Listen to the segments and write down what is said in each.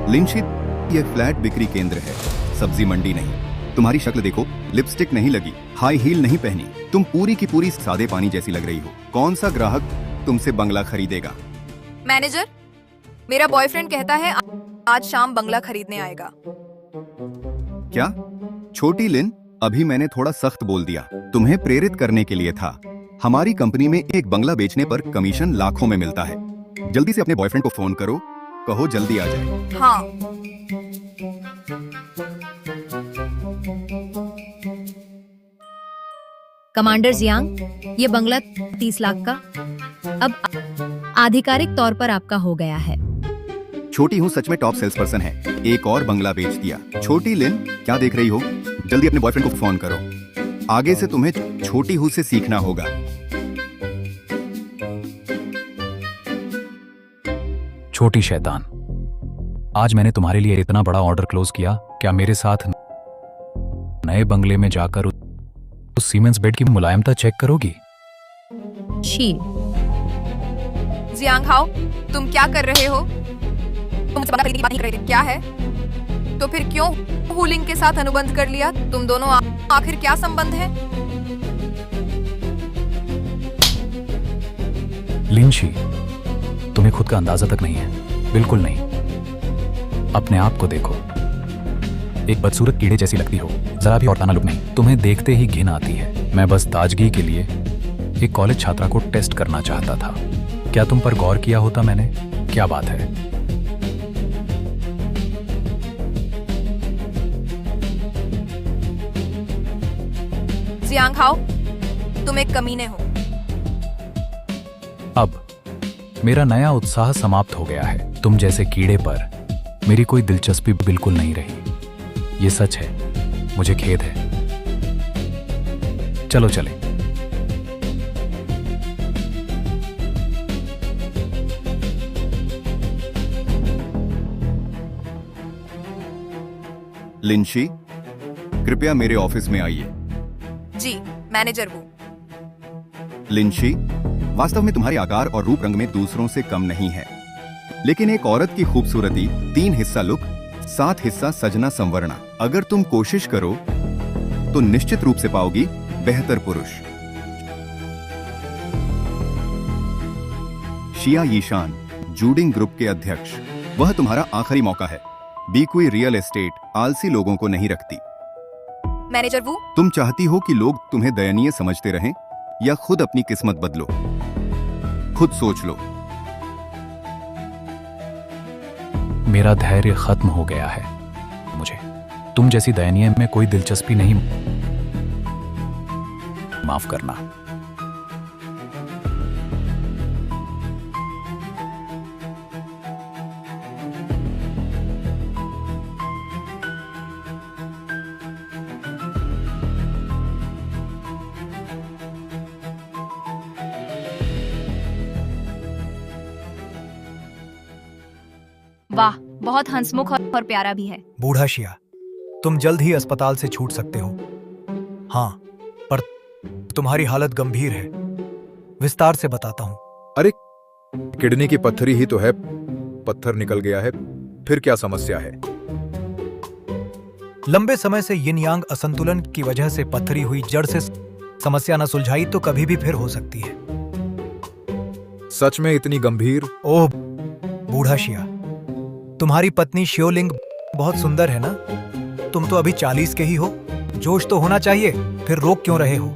लिंशी, ये फ्लैट बिक्री केंद्र है, सब्जी मंडी नहीं। तुम्हारी शक्ल देखो, लिपस्टिक नहीं लगी, हाई हील नहीं पहनी, तुम पूरी की पूरी सादे पानी जैसी लग रही हो। कौन सा ग्राहक तुमसे बंगला खरीदेगा? मैनेजर, मेरा बॉयफ्रेंड कहता है आज शाम बंगला खरीदने आएगा। क्या? छोटी लिन, अभी मैंने थोड़ा सख्त बोल दिया, तुम्हें प्रेरित करने के लिए था। हमारी कंपनी में एक बंगला बेचने पर कमीशन लाखों में मिलता है। जल्दी से अपने बॉयफ्रेंड को फोन करो, कहो जल्दी आ जाए। हाँ। कमांडर जियांग, ये बंगला 30 लाख का अब आधिकारिक तौर पर आपका हो गया है। छोटी हूँ सच में टॉप सेल्स पर्सन है, एक और बंगला बेच दिया। छोटी लिन, क्या देख रही हो? जल्दी अपने बॉयफ्रेंड को फोन करो। आगे से तुम्हें छोटी हूँ से सीखना होगा। छोटी शैतान, आज मैंने तुम्हारे लिए इतना बड़ा ऑर्डर क्लोज किया, क्या मेरे साथ नए बंगले में जाकर उस सीमेंस बेड की मुलायमता चेक करोगी? शी, जियांग हाओ, तुम क्या कर रहे हो? तुम मुझसे बंगला खरीदने की बात नहीं कर रहे थे, क्या है? तो फिर क्यों हुलिंग के साथ अनुबंध कर लिया? तुम दोनों आखिर क्या संबंध है? लिंशी, तुम्हें खुद का अंदाजा तक नहीं है, बिल्कुल नहीं। अपने आप को देखो, एक बदसूरत कीड़े जैसी लगती हो, जरा भी औरताना लुक नहीं। तुम्हें देखते ही घिन आती है। मैं बस ताजगी के लिए एक कॉलेज छात्रा को टेस्ट करना चाहता था। क्या तुम पर गौर किया होता मैंने? क्या बात है? जियांग हाओ, तुम एक कमीने हो। अब मेरा नया उत्साह समाप्त हो गया है। तुम जैसे कीड़े पर मेरी कोई दिलचस्पी बिल्कुल नहीं रही। ये सच है, मुझे खेद है। चलो चले। लिंशी, कृपया मेरे ऑफिस में आइए। जी, मैनेजर वो। लिंशी, वास्तव में तुम्हारे आकार और रूप रंग में दूसरों से कम नहीं है, लेकिन एक औरत की खूबसूरती 3 हिस्सा लुक, 7 हिस्सा सजना संवरना। अगर तुम कोशिश करो तो निश्चित रूप से पाओगी बेहतर पुरुष। शिया यीशान, जूडिंग ग्रुप के अध्यक्ष, वह तुम्हारा आखिरी मौका है। बीक्वी रियल एस्टेट आलसी लोगों को नहीं रखती। मैनेजर वो, तुम चाहती हो कि लोग तुम्हें दयनीय समझते रहें या खुद अपनी किस्मत बदलो? खुद सोच लो। मेरा धैर्य खत्म हो गया है। मुझे तुम जैसी दयनीय में कोई दिलचस्पी नहीं। माफ करना। वाह, बहुत हंसमुख और प्यारा भी है। बूढ़ा शिया, तुम जल्द ही अस्पताल से छूट सकते हो। हाँ, पर तुम्हारी हालत गंभीर है। विस्तार से बताता हूँ। अरे, किडनी की पत्थरी ही तो है, पत्थर निकल गया है, फिर क्या समस्या है? लंबे समय से यिन यांग असंतुलन की वजह से पत्थरी हुई जड़ से समस्या न सुलझाई तो कभी भी फिर हो सकती है। सच में इतनी गंभीर? ओह बूढ़ा शिया, तुम्हारी पत्नी शियोलिंग बहुत सुंदर है ना? तुम तो अभी 40 के ही हो। जोश तो होना चाहिए, फिर रोक क्यों रहे हो?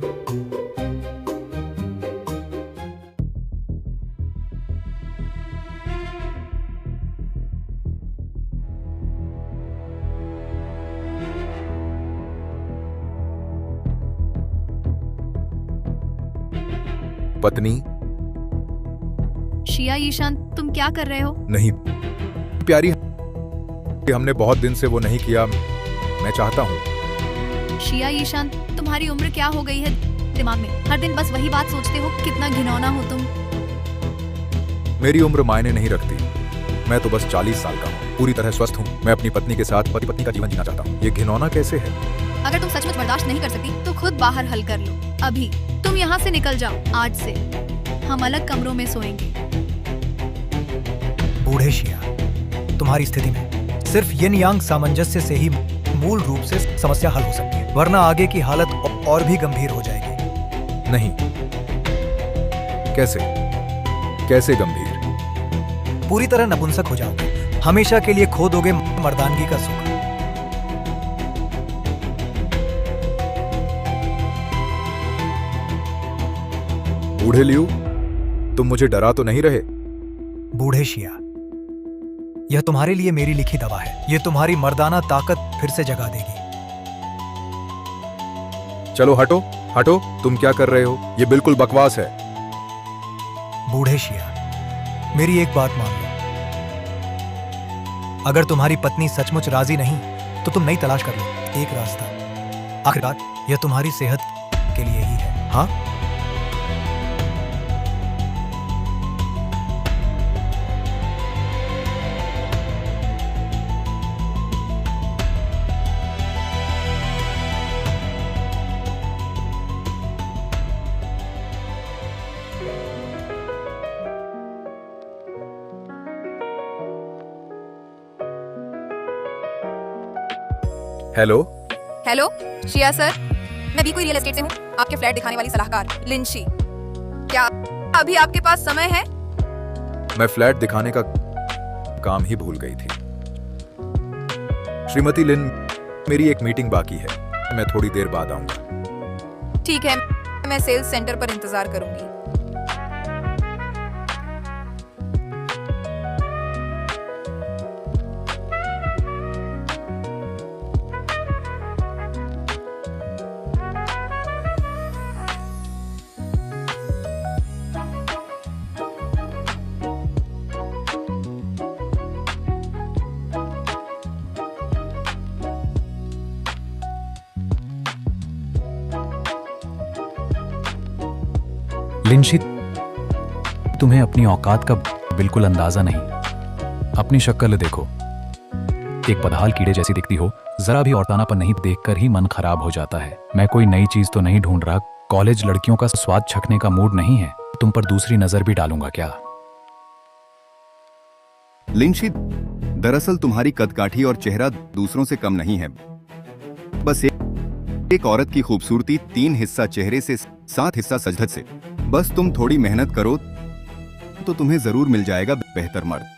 पत्नी? शिया ईशान, तुम क्या कर रहे हो? नहीं प्यारी, हमने बहुत दिन से वो नहीं किया। मैं चाहता हूँ। शिया ईशान, तुम्हारी उम्र क्या हो गई है? दिमाग में हर दिन बस वही बात सोचते हो। कितना घिनौना हो तुम। मेरी उम्र मायने नहीं रखती। मैं तो बस 40 साल का हूँ, पूरी तरह स्वस्थ हूँ। मैं अपनी पत्नी के साथ पति पत्नी का जीवन जीना चाहता हूँ। ये घिनौना कैसे है? अगर तुम सचमुच बर्दाश्त नहीं कर सकती तो खुद बाहर हल कर लो। अभी तुम यहाँ से निकल जाओ। आज से हम अलग कमरों में सोएंगे। बूढ़े शिया, तुम्हारी स्थिति में सिर्फ यिन यांग सामंजस्य से ही मूल रूप से समस्या हल हो सकती है, वरना आगे की हालत और भी गंभीर हो जाएगी। नहीं। कैसे? कैसे गंभीर? पूरी तरह नपुंसक हो जाओगे, हमेशा के लिए खो दोगे मर्दानगी का सुख। बूढ़े लियू, तुम मुझे डरा तो नहीं रहे? बूढ़े शिया, यह तुम्हारे लिए मेरी लिखी दवा है। यह तुम्हारी मर्दाना ताकत फिर से जगा देगी। चलो हटो, हटो। तुम क्या कर रहे हो? ये बिल्कुल बकवास है। बूढ़े शिया, मेरी एक बात मान लो। अगर तुम्हारी पत्नी सचमुच राजी नहीं तो तुम नई तलाश कर लो। एक रास्ता, आखिरकार यह तुम्हारी सेहत के लिए ही है। हाँ, हेलो। हेलो शिया सर, मैं भी कोई रियल एस्टेट से हूँ, आपके फ्लैट दिखाने वाली सलाहकार लिंशी। क्या अभी आपके पास समय है? मैं फ्लैट दिखाने का काम ही भूल गई थी। श्रीमती लिन, मेरी एक मीटिंग बाकी है, मैं थोड़ी देर बाद आऊंगा। ठीक है, मैं सेल्स सेंटर पर इंतजार करूंगी। लिंशी, तुम्हें अपनी औकात का बिल्कुल अंदाजा नहीं। अपनी शक्ल देखो, एक बदहाल कीड़े जैसी दिखती हो। जरा भी औरतानापन नहीं देखकर ही मन खराब हो जाता है। मैं कोई नई चीज तो नहीं ढूंढ रहा, कॉलेज लड़कियों का स्वाद छकने का मूड नहीं है। तुम पर दूसरी नजर भी डालूंगा क्या? लिंशी, दरअसल तुम्हारी कदकाठी और चेहरा दूसरों से कम नहीं है। बस एक औरत की खूबसूरती 3 हिस्सा चेहरे से 7 हिस्सा सजदत से। बस तुम थोड़ी मेहनत करो तो तुम्हें जरूर मिल जाएगा बेहतर मर्द।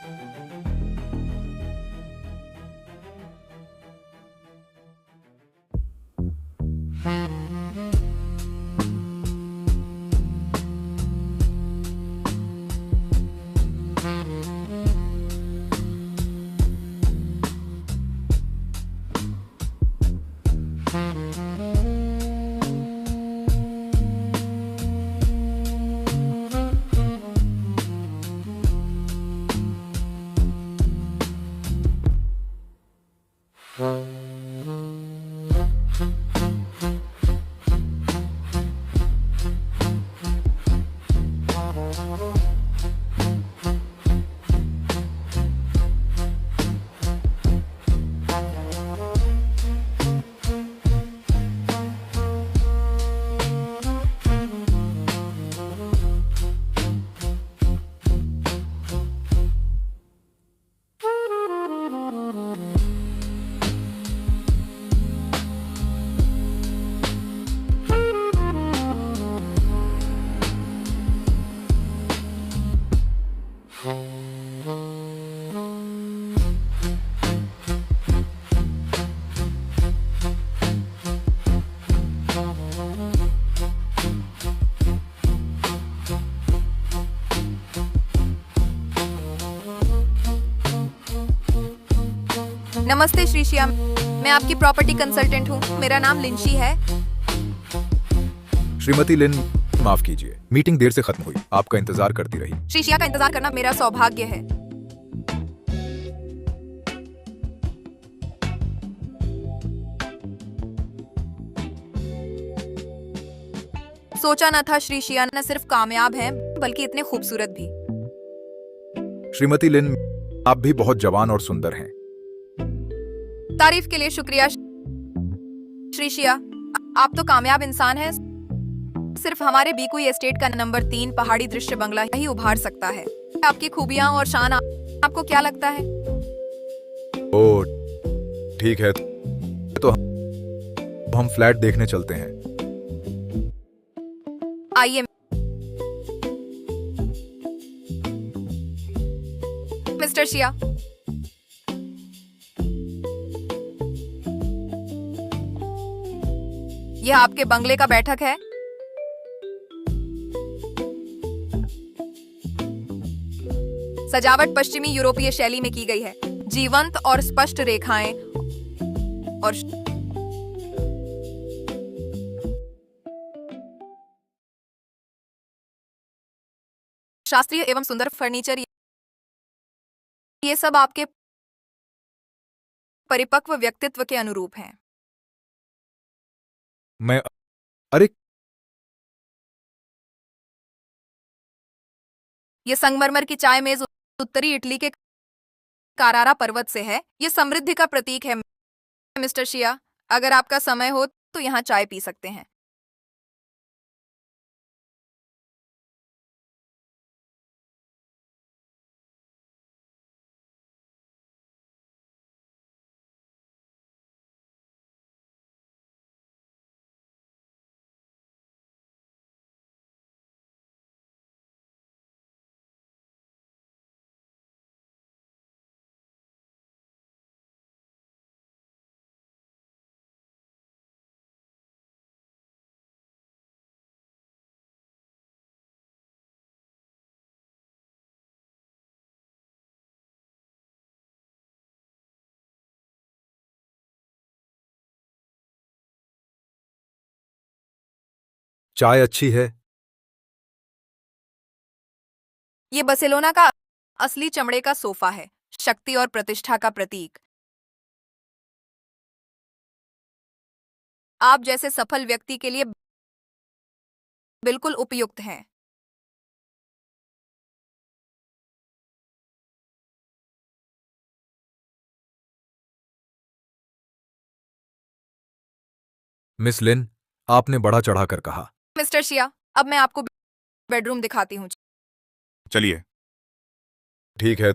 नमस्ते श्रीशिया, मैं आपकी प्रॉपर्टी कंसल्टेंट हूँ। मेरा नाम लिंशी है। श्रीमती लिन, माफ कीजिए, मीटिंग देर से खत्म हुई, आपका इंतजार करती रही। श्रीशिया का इंतजार करना मेरा सौभाग्य है। सोचा न था श्रीशिया न सिर्फ कामयाब हैं बल्कि इतने खूबसूरत भी। श्रीमती लिन, आप भी बहुत जवान और सुंदर हैं। तारीफ के लिए शुक्रिया श्रीशिया, आप तो कामयाब इंसान हैं। सिर्फ हमारे बीकुई एस्टेट का नंबर 3 पहाड़ी दृश्य बंगला ही उभार सकता है। आपकी खूबियां और शान आपको क्या लगता है? ओह ठीक है, तो हम फ्लैट देखने चलते हैं। आइए मिस्टर शिया। यह आपके बंगले का बैठक है। सजावट पश्चिमी यूरोपीय शैली में की गई है। जीवंत और स्पष्ट रेखाएं और शास्त्रीय एवं सुंदर फर्नीचर, ये सब आपके परिपक्व व्यक्तित्व के अनुरूप हैं। मैं अरे ये संगमरमर की चाय मेज उत्तरी इटली के कारारा पर्वत से है। ये समृद्धि का प्रतीक है। मिस्टर शिया, अगर आपका समय हो तो यहाँ चाय पी सकते हैं। चाय अच्छी है। ये बार्सिलोना का असली चमड़े का सोफा है, शक्ति और प्रतिष्ठा का प्रतीक। आप जैसे सफल व्यक्ति के लिए बिल्कुल उपयुक्त हैं। मिस लिन, आपने बढ़ा चढ़ाकर कहा। मिस्टर शिया, अब मैं आपको बेडरूम दिखाती हूँ। चलिए। ठीक है,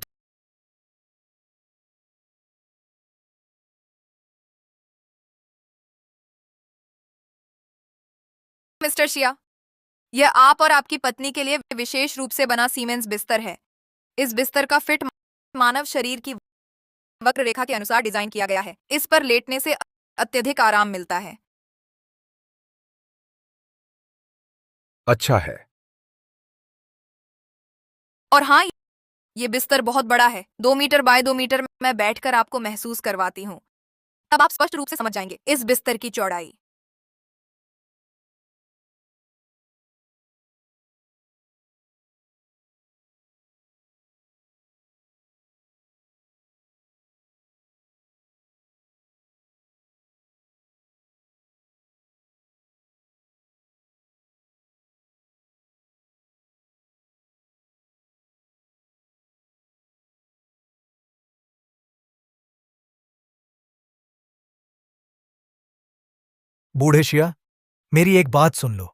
मिस्टर शिया, यह आप और आपकी पत्नी के लिए विशेष रूप से बना सीमेंस बिस्तर है। इस बिस्तर का फिट मानव शरीर की वक्र रेखा के अनुसार डिजाइन किया गया है। इस पर लेटने से अत्यधिक आराम मिलता है। अच्छा है। और हाँ, ये बिस्तर बहुत बड़ा है। 2 मीटर बाय 2 मीटर में मैं बैठकर आपको महसूस करवाती हूँ। अब आप स्पष्ट रूप से समझ जाएंगे इस बिस्तर की चौड़ाई। बूढ़े शिया, मेरी एक बात सुन लो।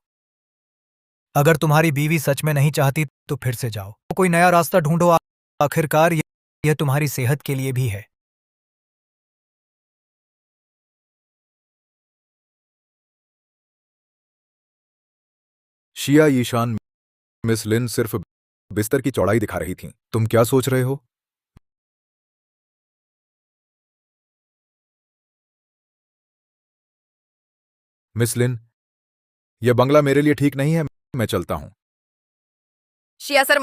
अगर तुम्हारी बीवी सच में नहीं चाहती तो फिर से जाओ, कोई नया रास्ता ढूंढो। आखिरकार यह तुम्हारी सेहत के लिए भी है। शिया ईशान, मिस लिन सिर्फ बिस्तर की चौड़ाई दिखा रही थी। तुम क्या सोच रहे हो? मिस लिन, यह बंगला मेरे लिए ठीक नहीं है। मैं चलता हूं। शिया सर,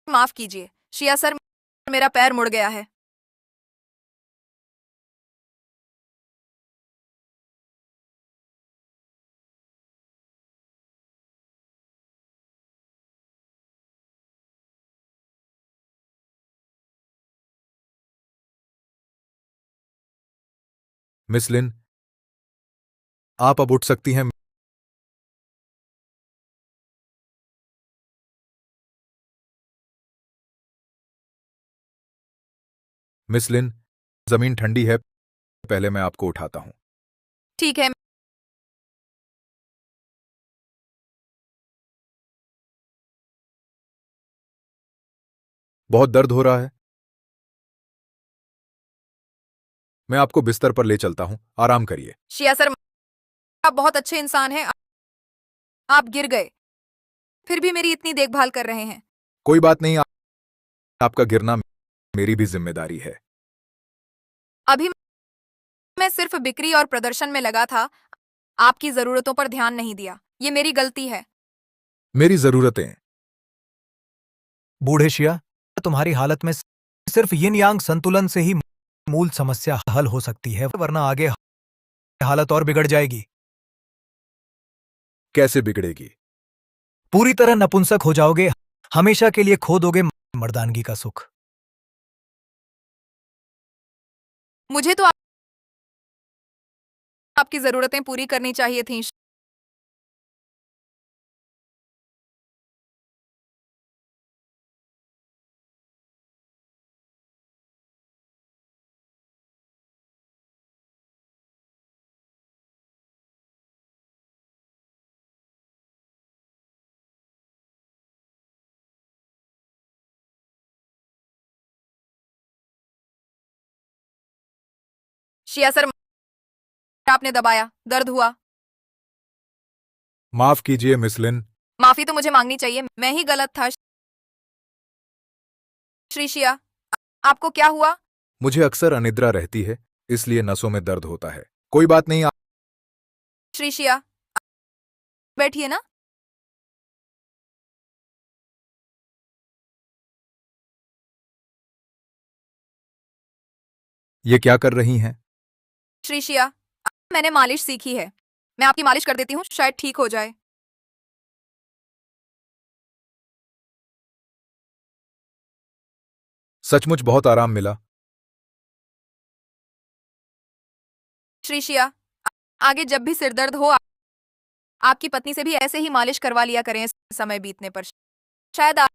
माफ कीजिए। शिया सर, मेरा पैर मुड़ गया है। मिस लिन, आप अब उठ सकती हैं। मिस लिन, जमीन ठंडी है। पहले मैं आपको उठाता हूं। ठीक है बहुत दर्द हो रहा है। मैं आपको बिस्तर पर ले चलता हूं, आराम करिए। शिया सर, आप बहुत अच्छे इंसान हैं। आप गिर गए, फिर भी मेरी इतनी देखभाल कर रहे हैं। कोई बात नहीं, आपका गिरना मेरी भी जिम्मेदारी है। अभी मैं सिर्फ बिक्री और प्रदर्शन में लगा था, आपकी जरूरतों पर ध्यान नहीं दिया। ये मेरी गलती है। मेरी जरूरतें। बूढ़े शिया, तुम्हारी हालत में सिर्फ यिन यांग संतुलन से ही मूल समस्या हल हो सकती है, वरना आगे हालत और बिगड़ जाएगी। कैसे बिगड़ेगी? पूरी तरह नपुंसक हो जाओगे, हमेशा के लिए खो दोगे मर्दानगी का सुख। मुझे तो आपकी जरूरतें पूरी करनी चाहिए थीं। शिया सर, आपने दबाया, दर्द हुआ। माफ कीजिए मिस लिन। माफी तो मुझे मांगनी चाहिए, मैं ही गलत था। श्री शिया, आपको क्या हुआ? मुझे अक्सर अनिद्रा रहती है, इसलिए नसों में दर्द होता है। कोई बात नहीं। श्री शिया, बैठिए ना। ये क्या कर रही हैं? श्री शिया, मैंने मालिश सीखी है। मैं आपकी मालिश कर देती हूँ, शायद ठीक हो जाए। सचमुच बहुत आराम मिला। श्री शिया, आगे जब भी सिर दर्द हो, आपकी पत्नी से भी ऐसे ही मालिश करवा लिया करें। समय बीतने पर शायद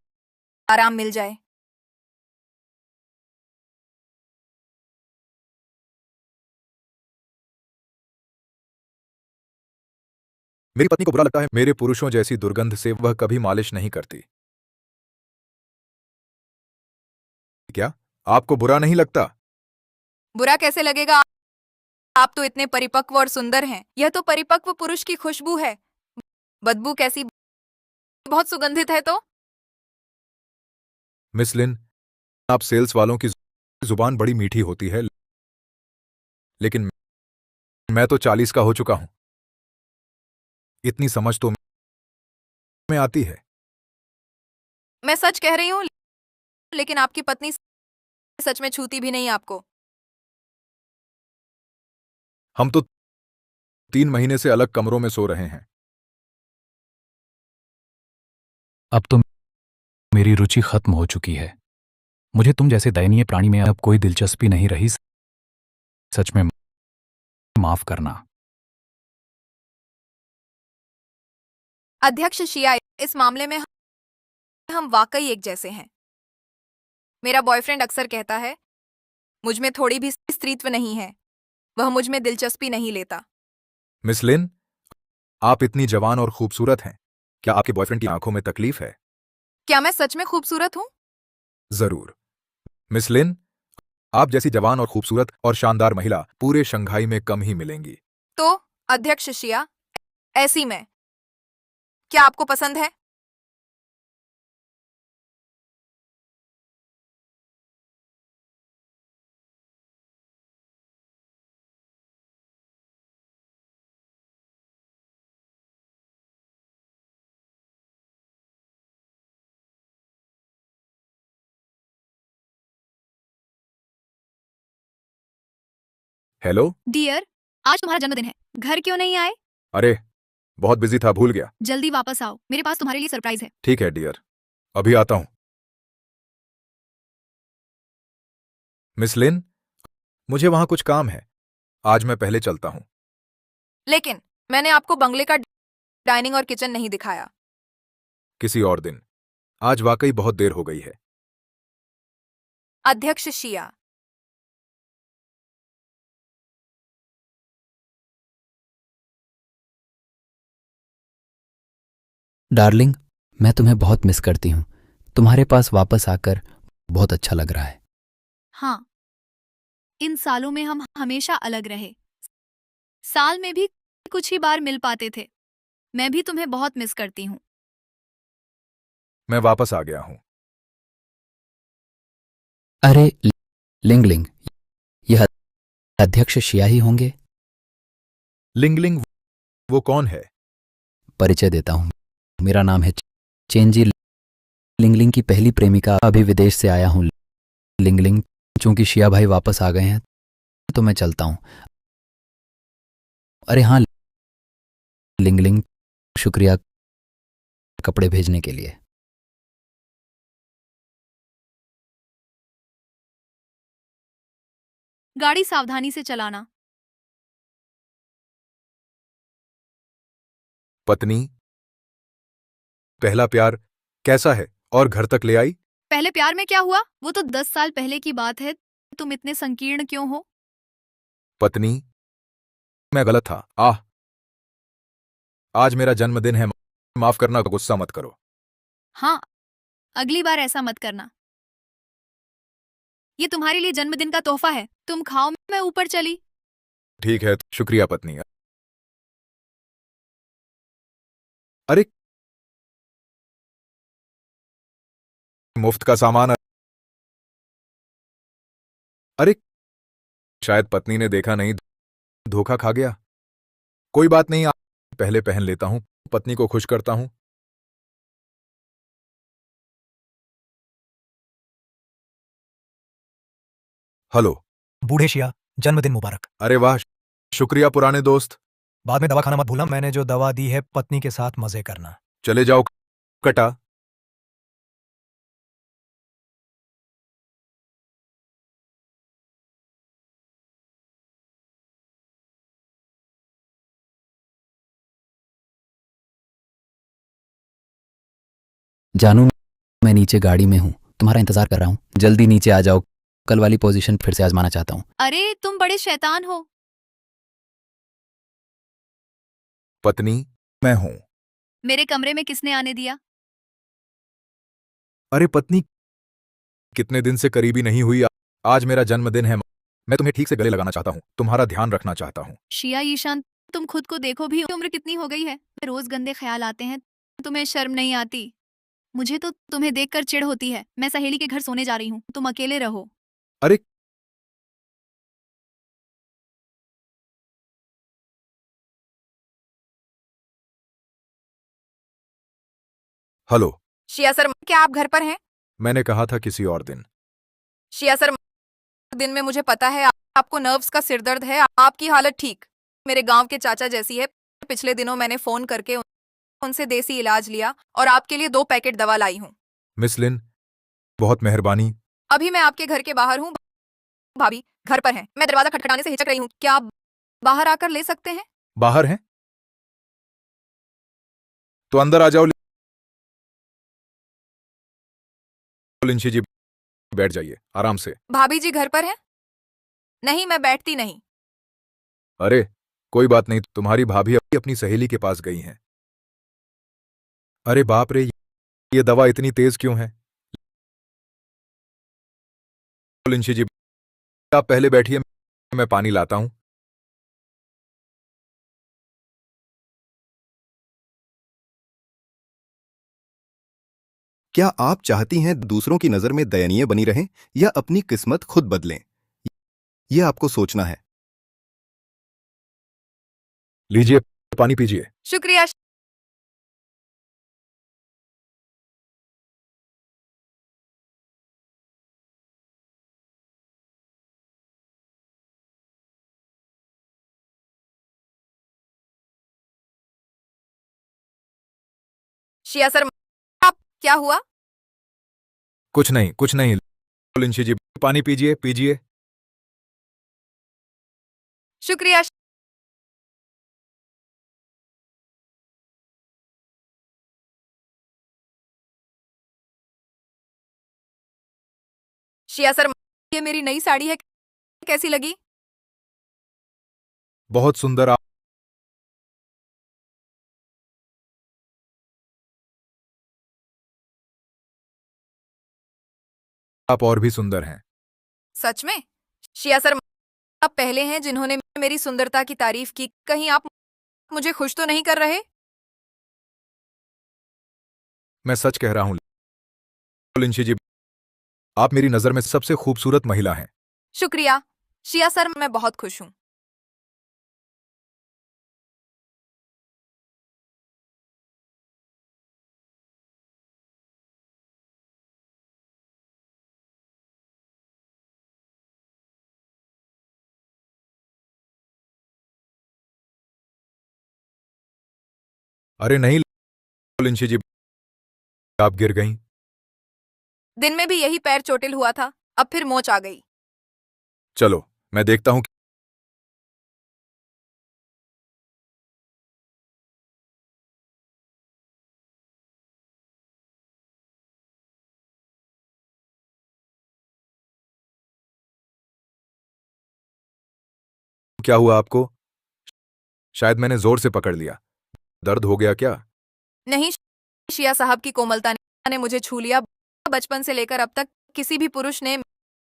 आराम मिल जाए। मेरी पत्नी को बुरा लगता है, मेरे पुरुषों जैसी दुर्गंध से वह कभी मालिश नहीं करती। क्या आपको बुरा नहीं लगता? बुरा कैसे लगेगा? आप तो इतने परिपक्व और सुंदर हैं। यह तो परिपक्व पुरुष की खुशबू है। बदबू कैसी, बहुत सुगंधित है। तो मिस लिन, आप सेल्स वालों की जुबान बड़ी मीठी होती है, लेकिन मैं तो 40 का हो चुका हूं। इतनी समझ तो में आती है। मैं सच कह रही हूँ, लेकिन आपकी पत्नी सच में छूती भी नहीं आपको। हम तो 3 महीने से अलग कमरों में सो रहे हैं। अब तो मेरी रुचि खत्म हो चुकी है। मुझे तुम जैसे दयनीय प्राणी में अब कोई दिलचस्पी नहीं रही। सच में माफ करना। अध्यक्ष शिया, इस मामले में हम वाकई एक जैसे हैं। मेरा बॉयफ्रेंड अक्सर कहता है, मुझ में थोड़ी भी स्त्रीत्व नहीं है। वह मुझ में दिलचस्पी नहीं लेता। मिस लिन, आप इतनी जवान और खूबसूरत हैं। क्या आपके बॉयफ्रेंड की आंखों में तकलीफ है? क्या मैं सच में खूबसूरत हूँ? जरूर। मिस लिन, आप जैसी जवान और खूबसूरत और शानदार महिला पूरे शंघाई में कम ही मिलेंगी। तो अध्यक्ष शिया, ऐसी मैं, क्या आपको पसंद है? हेलो। डियर, आज तुम्हारा जन्मदिन है, घर क्यों नहीं आए? अरे, बहुत बिजी था, भूल गया। जल्दी वापस आओ, मेरे पास तुम्हारे लिए सरप्राइज है। ठीक है डियर, अभी आता हूं। मिस लिन, मुझे वहां कुछ काम है। आज मैं पहले चलता हूं। लेकिन मैंने आपको बंगले का डाइनिंग और किचन नहीं दिखाया। किसी और दिन। आज वाकई बहुत देर हो गई है। अध्यक्ष शिया, डार्लिंग, मैं तुम्हें बहुत मिस करती हूँ। तुम्हारे पास वापस आकर बहुत अच्छा लग रहा है। हाँ, इन सालों में हम हमेशा अलग रहे। साल में भी कुछ ही बार मिल पाते थे। मैं भी तुम्हें बहुत मिस करती हूँ। मैं वापस आ गया हूं। अरे लिंगलिंग, यह अध्यक्ष शिया ही होंगे। लिंगलिंग वो कौन है? परिचय देता हूँ, मेरा नाम है चेंजी लिंगलिंग की पहली प्रेमिका। अभी विदेश से आया हूँ। लिंगलिंग, चूंकि शिया भाई वापस आ गए हैं तो मैं चलता हूँ। अरे हाँ लिंगलिंग, शुक्रिया कपड़े भेजने के लिए। गाड़ी सावधानी से चलाना। पत्नी, पहला प्यार कैसा है और घर तक ले आई? पहले प्यार में क्या हुआ? वो तो 10 साल पहले की बात है। तुम इतने संकीर्ण क्यों हो? पत्नी, मैं गलत था। आज मेरा जन्मदिन है, माफ करना, गुस्सा मत करो। हाँ, अगली बार ऐसा मत करना। ये तुम्हारे लिए जन्मदिन का तोहफा है। तुम खाओ, मैं ऊपर चली। ठीक है, शुक्रिया पत्नी। अरे, मुफ्त का सामान। अरे, शायद पत्नी ने देखा नहीं, धोखा खा गया। कोई बात नहीं, पहले पहन लेता हूं, पत्नी को खुश करता हूं। हेलो। बूढ़े शिया, जन्मदिन मुबारक। अरे वाह, शुक्रिया पुराने दोस्त। बाद में दवा खाना मत भूलना। मैंने जो दवा दी है, पत्नी के साथ मजे करना। चले जाओ कटा। जानू, मैं नीचे गाड़ी में हूँ, तुम्हारा इंतजार कर रहा हूँ। जल्दी नीचे आ जाओ, कल वाली पोजीशन फिर से आजमाना चाहता हूँ। अरे तुम बड़े शैतान हो। पत्नी, मैं हूं। मेरे कमरे में किसने आने दिया? अरे पत्नी, कितने दिन से करीबी नहीं हुई। आज मेरा जन्मदिन है, मैं तुम्हें ठीक से गले लगाना चाहता हूं, तुम्हारा ध्यान रखना चाहता हूं। शिया ईशान, तुम खुद को देखो भी, उम्र कितनी हो गई है। रोज गंदे ख्याल आते हैं। तुम्हें शर्म नहीं आती? मुझे तो तुम्हें देखकर चिढ़ होती है। मैं सहेली के घर सोने जा रही हूँ, तुम अकेले रहो। अरे, हेलो। शिया सर, क्या आप घर पर हैं? मैंने कहा था किसी और दिन। शिया सर, दिन में मुझे पता है आपको नर्व्स का सिरदर्द है। आपकी हालत ठीक मेरे गांव के चाचा जैसी है। पिछले दिनों मैंने फोन करके उनसे देसी इलाज लिया और आपके लिए 2 पैकेट दवा लाई हूँ। मिस लिन, बहुत मेहरबानी। अभी मैं आपके घर के बाहर हूँ। भाभी घर पर हैं। मैं दरवाजा खटखटाने से हिचक रही हूँ। क्या आप बाहर आकर ले सकते हैं? बाहर हैं तो अंदर आ जाओ। लिंशी जी, बैठ जाइए आराम से। भाभी जी घर पर हैं? नहीं, मैं बैठती नहीं। अरे, कोई बात नहीं, तुम्हारी भाभी अभी अपनी सहेली के पास गई हैं। अरे बाप रे, ये दवा इतनी तेज क्यों है? लिंशी जी, आप पहले बैठिए, मैं पानी लाता हूं। क्या आप चाहती हैं दूसरों की नजर में दयनीय बनी रहें या अपनी किस्मत खुद बदलें? यह आपको सोचना है। लीजिए, पानी पीजिए। शुक्रिया। शिया सर, आप क्या हुआ? कुछ नहीं, कुछ नहीं। लिंशी जी, पानी पीजिए, पीजिए। शुक्रिया। शिया सर, ये मेरी नई साड़ी है, कैसी लगी? बहुत सुंदर। आप और भी सुंदर हैं। सच में? शिया सर, आप पहले हैं जिन्होंने मेरी सुंदरता की तारीफ की। कहीं आप मुझे खुश तो नहीं कर रहे? मैं सच कह रहा हूं लिंशी जी, आप मेरी नजर में सबसे खूबसूरत महिला हैं। शुक्रिया शिया सर, मैं बहुत खुश हूँ। अरे नहीं लिंशी जी, आप गिर गईं। दिन में भी यही पैर चोटिल हुआ था, अब फिर मोच आ गई। चलो मैं देखता हूं क्या हुआ आपको। शायद मैंने जोर से पकड़ लिया। दर्द हो गया क्या। नहीं, शिया साहब की कोमलता ने मुझे छू लिया। बचपन से लेकर अब तक किसी भी पुरुष ने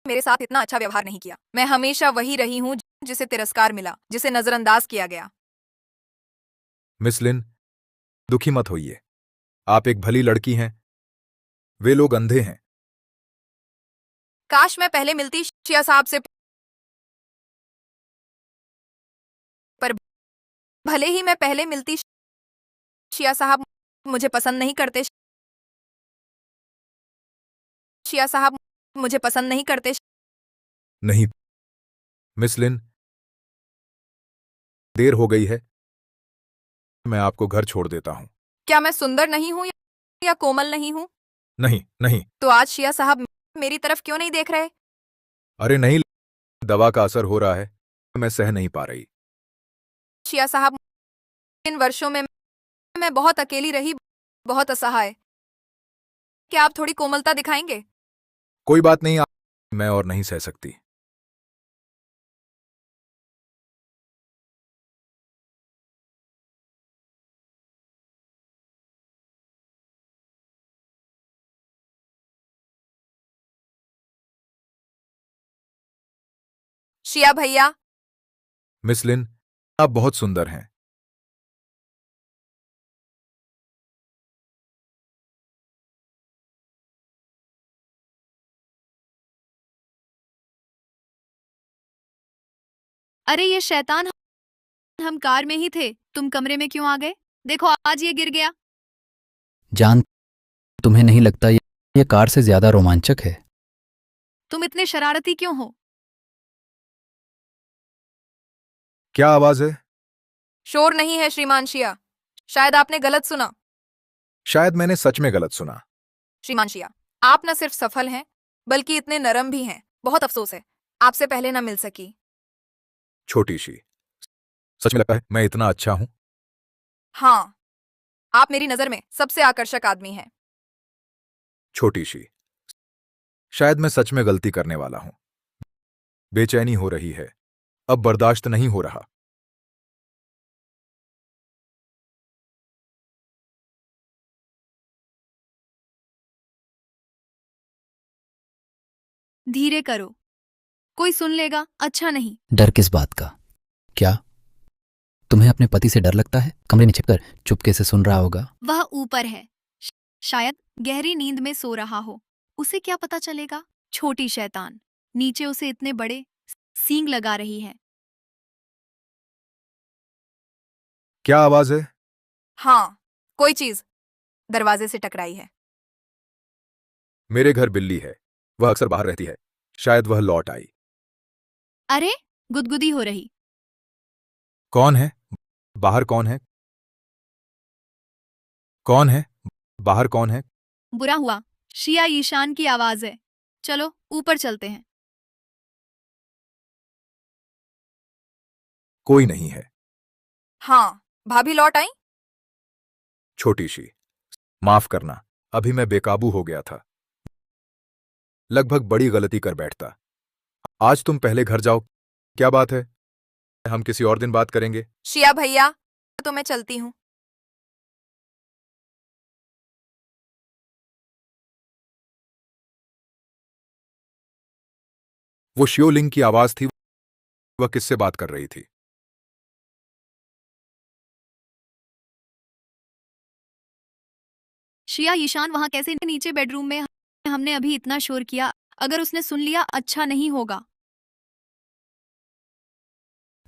मेरे साथ इतना अच्छा व्यवहार नहीं किया। मैं हमेशा वही रही हूँ जिसे तिरस्कार मिला, जिसे नजरअंदाज किया गया। मिस लिन, दुखी मत होइए। आप एक भली लड़की हैं। वे लोग अंधे हैं। काश मैं पहले मिलती शिया साहब से, पर भले ही मैं पहले मिलती, शिया साहब मुझे पसंद नहीं करते। शिया साहब मुझे पसंद नहीं करते। नहीं मिस लिन, देर हो गई है। मैं आपको घर छोड़ देता हूं। क्या मैं सुंदर नहीं हूँ या कोमल नहीं हूँ? नहीं नहीं। तो आज शिया साहब मेरी तरफ क्यों नहीं देख रहे? अरे नहीं, दवा का असर हो रहा है। मैं सह नहीं पा रही। शिया साहब, इन वर्षों में मैं बहुत अकेली रही, बहुत असहाय। क्या आप थोड़ी कोमलता दिखाएंगे? कोई बात नहीं, मैं और नहीं सह सकती। शिया भैया, मिस लिन, आप बहुत सुंदर हैं। अरे ये शैतान, हम कार में ही थे, तुम कमरे में क्यों आ गए? देखो आज ये गिर गया। जान, तुम्हें नहीं लगता ये कार से ज्यादा रोमांचक है? तुम इतने शरारती क्यों हो? क्या आवाज है। शोर नहीं है श्रीमान शिया। शायद आपने गलत सुना। शायद मैंने सच में गलत सुना। श्रीमान शिया, आप न सिर्फ सफल हैं, बल्कि इतने नरम भी हैं। बहुत अफसोस है आपसे पहले न मिल सकी। छोटी सी, सच में लगता है मैं इतना अच्छा हूं। हाँ, आप मेरी नजर में सबसे आकर्षक आदमी हैं। छोटी सी, शायद मैं सच में गलती करने वाला हूं। बेचैनी हो रही है, अब बर्दाश्त नहीं हो रहा। धीरे करो, कोई सुन लेगा अच्छा नहीं। डर किस बात का? क्या तुम्हें अपने पति से डर लगता है? कमरे में छिपकर चुपके से सुन रहा होगा। वह ऊपर है, शायद गहरी नींद में सो रहा हो। उसे क्या पता चलेगा? छोटी शैतान, नीचे उसे इतने बड़े सींग लगा रही है। क्या आवाज है। हाँ, कोई चीज दरवाजे से टकराई है। मेरे घर बिल्ली है, वह अक्सर बाहर रहती है। शायद वह लौट आई। अरे गुदगुदी हो रही। कौन है बाहर? कौन है? कौन है बाहर? कौन है? बुरा हुआ, शिया ईशान की आवाज है। चलो ऊपर चलते हैं। कोई नहीं है। हाँ, भाभी लौट आई। छोटी सी, माफ करना, अभी मैं बेकाबू हो गया था। लगभग बड़ी गलती कर बैठता। आज तुम पहले घर जाओ। क्या बात है, हम किसी और दिन बात करेंगे। शिया भैया, तो मैं चलती हूँ। वो शिवलिंग की आवाज थी। वह किससे बात कर रही थी? शिया ईशान वहां कैसे नीचे बेडरूम में? हमने अभी इतना शोर किया, अगर उसने सुन लिया अच्छा नहीं होगा।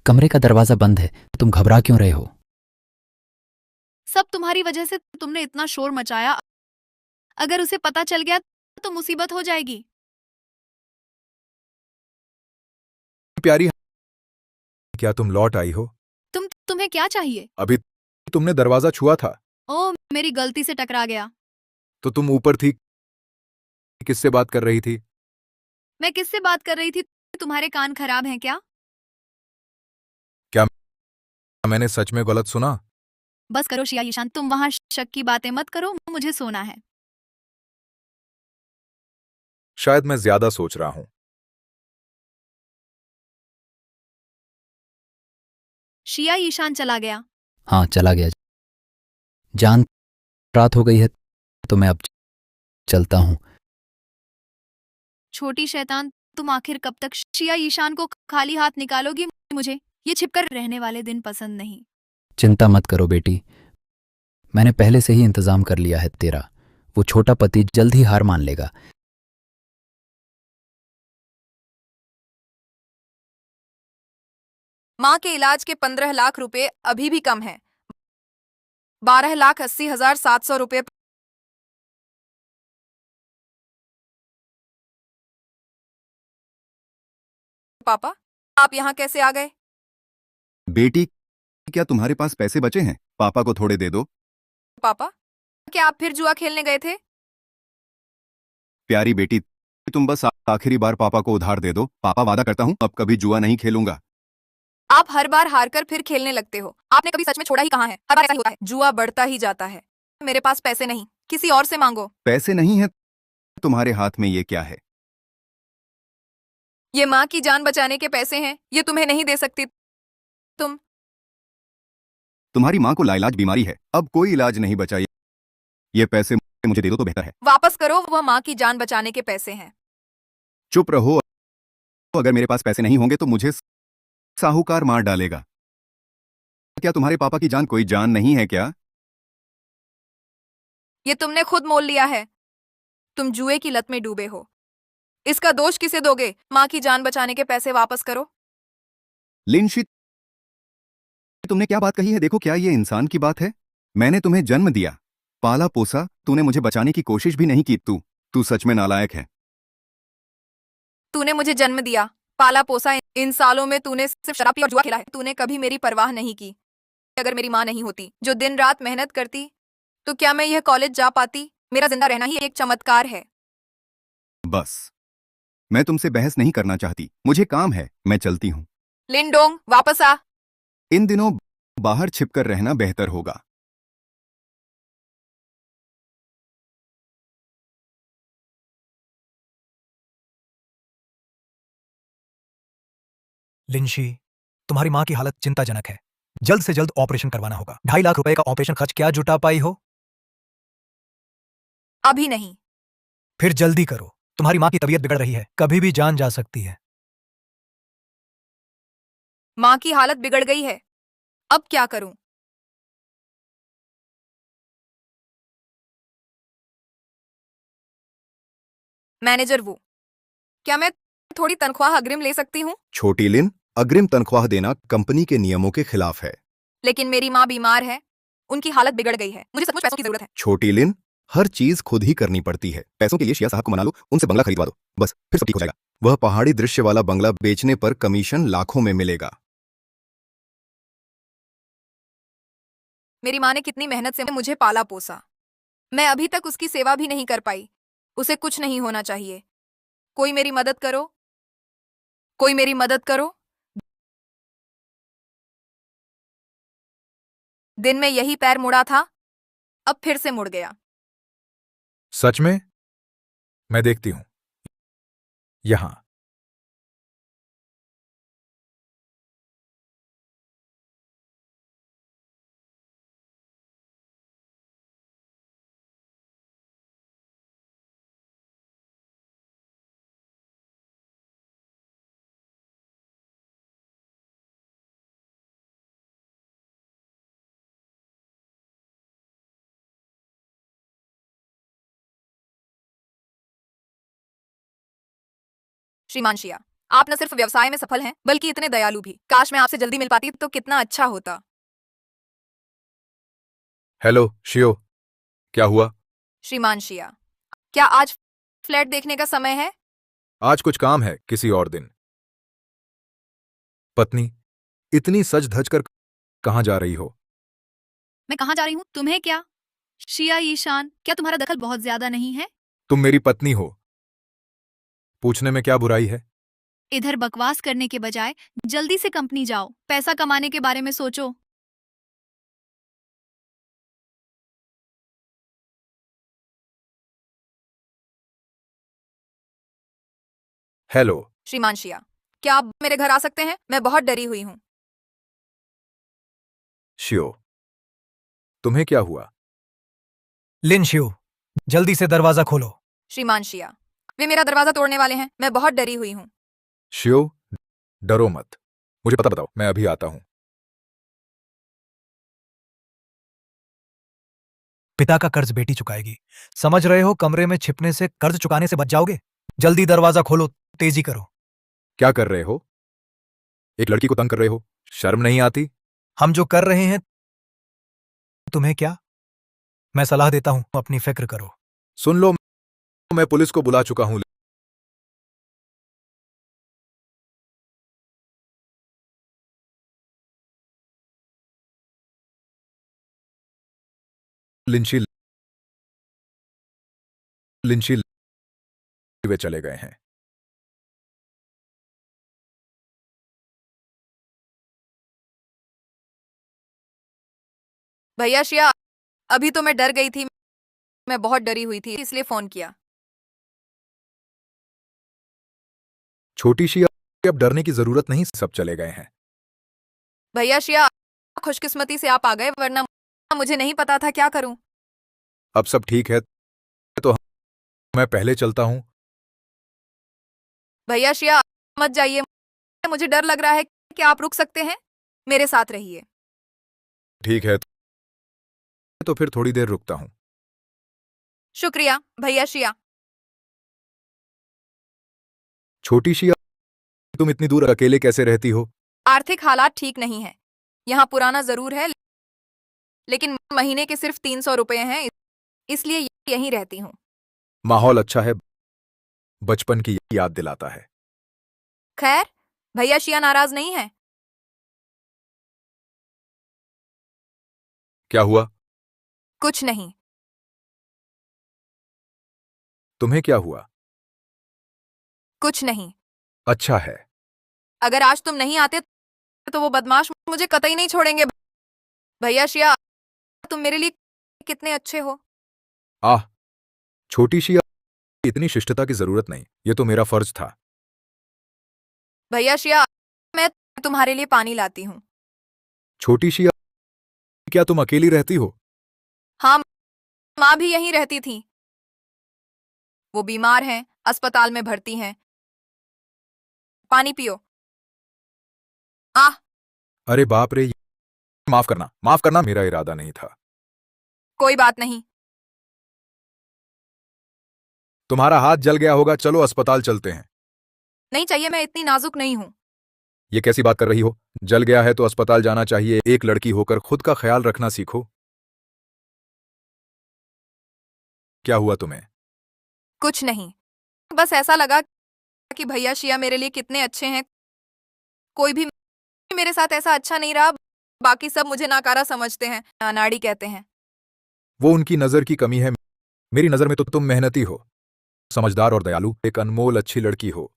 कमरे का दरवाजा बंद है, तुम घबरा क्यों रहे हो? सब तुम्हारी वजह से, तुमने इतना शोर मचाया, अगर उसे पता चल गया तो मुसीबत हो जाएगी। प्यारी, क्या तुम लौट आई हो? तुम्हें क्या चाहिए? अभी तुमने दरवाजा छुआ था ओ, मेरी गलती से टकरा गया। तो तुम ऊपर थी। किससे बात कर रही थी? मैं किससे बात कर रही थी? तुम्हारे कान खराब हैं क्या? क्या मैंने सच में गलत सुना? बस करो शिया ईशान, तुम वहां शक की बातें मत करो, मुझे सोना है। शायद मैं ज्यादा सोच रहा हूं। शिया ईशान चला गया। हाँ, चला गया। जान, रात हो गई है तो मैं अब चलता हूँ। छोटी शैतान, तुम आखिर कब तक शिया ईशान को खाली हाथ निकालोगी? मुझे ये छिपकर रहने वाले दिन पसंद नहीं। चिंता मत करो बेटी, मैंने पहले से ही इंतजाम कर लिया है तेरा। वो छोटा पति जल्द ही हार मान लेगा। माँ के इलाज के 15 लाख रुपए अभी भी कम है। 12,80,700 रुपए। पापा, आप यहाँ कैसे आ गए? बेटी, क्या तुम्हारे पास पैसे बचे हैं? पापा को थोड़े दे दो। पापा, क्या आप फिर जुआ खेलने गए थे? प्यारी बेटी, तुम बस आखिरी बार पापा को उधार दे दो। पापा वादा करता हूँ अब कभी जुआ नहीं खेलूंगा। आप हर बार हारकर फिर खेलने लगते हो। आपने कभी सच में छोड़ा ही कहाँ है? हर बार ऐसा ही होता है, जुआ बढ़ता ही जाता है। मेरे पास पैसे नहीं, किसी और से मांगो। पैसे नहीं है तुम्हारे हाथ में, ये क्या है? ये माँ की जान बचाने के पैसे हैं, ये तुम्हें नहीं दे सकती। तुम्हारी माँ को लाइलाज बीमारी है, अब कोई इलाज नहीं बचा। ये पैसे मुझे दे दो तो बेहतर है। वापस करो, वह माँ की जान बचाने के पैसे हैं। चुप रहो। अगर मेरे पास पैसे नहीं होंगे तो मुझे साहूकार मार डालेगा। क्या तुम्हारे पापा की जान कोई जान नहीं है क्या? ये तुमने खुद मोल लिया है। तुम जुए की लत में डूबे हो। इसका दोष किसे दोगे? माँ की जान बचाने के पैसे वापस करो। लिंशी, तुमने क्या बात कही है? देखो, क्या ये इंसान की बात है? मैंने तुम्हें जन्म दिया, पाला पोसा, तूने मुझे बचाने की कोशिश भी नहीं की। तू सच में नालायक है। तूने मुझे जन्म दिया, पाला पोसा, इन सालों में तूने सिर्फ शराब पी और जुआ खेला है। तूने कभी मेरी परवाह नहीं की। अगर मेरी माँ नहीं होती, जो दिन रात मेहनत करती, तो क्या मैं यह कॉलेज जा पाती? मेरा जिंदा रहना ही एक चमत्कार है। बस, मैं तुमसे बहस नहीं करना चाहती, मुझे काम है, मैं चलती हूँ। लिंडोंग, वापस आ। इन दिनों बाहर छिपकर रहना बेहतर होगा। लिंशी, तुम्हारी माँ की हालत चिंताजनक है। जल्द से जल्द ऑपरेशन करवाना होगा। 2.5 लाख रुपए का ऑपरेशन खर्च क्या जुटा पाई हो? अभी नहीं। फिर जल्दी करो, तुम्हारी माँ की तबीयत बिगड़ रही है, कभी भी जान जा सकती है। माँ की हालत बिगड़ गई है, अब क्या करूं? मैनेजर वो, क्या मैं थोड़ी तनख्वाह अग्रिम ले सकती हूँ? छोटी लिन, अग्रिम तनख्वाह देना कंपनी के नियमों के खिलाफ है। लेकिन मेरी माँ बीमार है, उनकी हालत बिगड़ गई है, मुझे सचमुच पैसों की जरूरत है। छोटी लिन, हर चीज खुद ही करनी पड़ती है। पैसों के लिए शिया साहब को मना लो, उनसे बंगला खरीदवा दो, बस फिर सब ठीक हो जाएगा। वह पहाड़ी दृश्य वाला बंगला बेचने पर कमीशन लाखों में मिलेगा। मेरी माँ ने कितनी मेहनत से मुझे पाला पोसा, मैं अभी तक उसकी सेवा भी नहीं कर पाई। उसे कुछ नहीं होना चाहिए। कोई मेरी मदद करो, कोई मेरी मदद करो। दिन में यही पैर मुड़ा था, अब फिर से मुड़ गया। सच में? मैं देखती हूं। यहां श्रीमान शिया, आप न सिर्फ व्यवसाय में सफल हैं बल्कि इतने दयालु भी। काश मैं आपसे जल्दी मिल पाती तो कितना अच्छा होता। हेलो शियो, क्या हुआ? श्रीमान शिया, क्या आज फ्लैट देखने का समय है? आज कुछ काम है, किसी और दिन। पत्नी, इतनी सज धज कर कहाँ जा रही हो? मैं कहाँ जा रही हूँ तुम्हें क्या? शिया ईशान, क्या तुम्हारा दखल बहुत ज्यादा नहीं है? तुम मेरी पत्नी हो, पूछने में क्या बुराई है? इधर बकवास करने के बजाय जल्दी से कंपनी जाओ, पैसा कमाने के बारे में सोचो। हेलो श्रीमान शिया, क्या आप मेरे घर आ सकते हैं? मैं बहुत डरी हुई हूँ। शियो, तुम्हें क्या हुआ? लिन शिव, जल्दी से दरवाजा खोलो। श्रीमान शिया, वे मेरा दरवाजा तोड़ने वाले हैं। मैं बहुत डरी हुई हूँ। शियो, डरो मत, मुझे पता बताओ, मैं अभी आता हूं। पिता का कर्ज बेटी चुकाएगी, समझ रहे हो? कमरे में छिपने से कर्ज चुकाने से बच जाओगे। जल्दी दरवाजा खोलो, तेजी करो। क्या कर रहे हो? एक लड़की को तंग कर रहे हो, शर्म नहीं आती? हम जो कर रहे हैं तुम्हें क्या? मैं सलाह देता हूं, अपनी फिक्र करो। सुन लो, मैं पुलिस को बुला चुका हूं। लिंची लिंची वे चले गए हैं। भैया शिया, अभी तो मैं डर गई थी। मैं बहुत डरी हुई थी, इसलिए फोन किया। छोटी शी, अब डरने की जरूरत नहीं, सब चले गए हैं। भैया शिया, खुशकिस्मती से आप आ गए, वरना मुझे नहीं पता था क्या करूं। अब सब ठीक है, तो मैं पहले चलता हूं। भैया शिया, मत जाइए, मुझे डर लग रहा है। क्या आप रुक सकते हैं? मेरे साथ रहिए। ठीक है, तो फिर थोड़ी देर रुकता हूं। शुक्रिया भैया शिया। छोटी शी, तुम इतनी दूर अकेले कैसे रहती हो? आर्थिक हालात ठीक नहीं है। यहाँ पुराना जरूर है, लेकिन महीने के सिर्फ 300 रुपए हैं, इसलिए यहीं रहती हूँ। माहौल अच्छा है, बचपन की याद दिलाता है। खैर, भैया शिया नाराज नहीं है? क्या हुआ? कुछ नहीं। तुम्हें क्या हुआ? कुछ नहीं। अच्छा है। अगर आज तुम नहीं आते तो वो बदमाश मुझे कतई नहीं छोड़ेंगे। भैया शिया, तुम मेरे लिए कितने अच्छे हो। आह, छोटी शी, इतनी शिष्टता की जरूरत नहीं, ये तो मेरा फर्ज था। भैया शिया, मैं तुम्हारे लिए पानी लाती हूँ। छोटी शी, क्या तुम अकेली रहती हो? हाँ, माँ भी यहीं रहती थी। वो बीमार हैं, अस्पताल में भर्ती हैं। पानी पियो। आह, अरे बाप रे, माफ करना, मेरा इरादा नहीं था। कोई बात नहीं। तुम्हारा हाथ जल गया होगा, चलो अस्पताल चलते हैं। नहीं चाहिए, मैं इतनी नाजुक नहीं हूँ। ये कैसी बात कर रही हो? जल गया है तो अस्पताल जाना चाहिए। एक लड़की होकर खुद का ख्याल रखना सीखो। क्या हुआ तुम्हें? कुछ नहीं, बस ऐसा लगा कि भैया शिया मेरे लिए कितने अच्छे हैं। कोई भी मेरे साथ ऐसा अच्छा नहीं रहा। बाकी सब मुझे नाकारा समझते हैं, अनाड़ी कहते हैं। वो उनकी नजर की कमी है, मेरी नजर में तो तुम मेहनती हो, समझदार और दयालु, एक अनमोल अच्छी लड़की हो।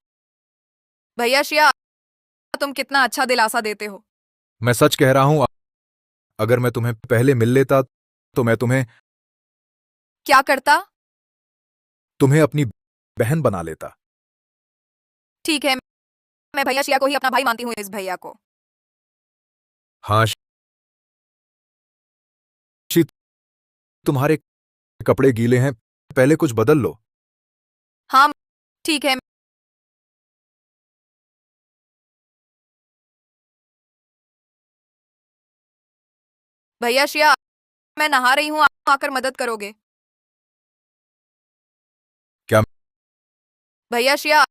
भैया शिया, तुम कितना अच्छा दिलासा देते हो। मैं सच कह रहा हूं, अगर मैं तुम्हें पहले मिल लेता तो मैं तुम्हें क्या करता? तुम्हें अपनी बहन बना लेता। ठीक है, मैं भैया शिया को ही अपना भाई मानती हूँ, इस भैया को। हाँ शी, तुम्हारे कपड़े गीले हैं, पहले कुछ बदल लो। हाँ, ठीक है। भैया शिया, मैं नहा रही हूँ, आप आकर मदद करोगे? क्या? भैया शिया,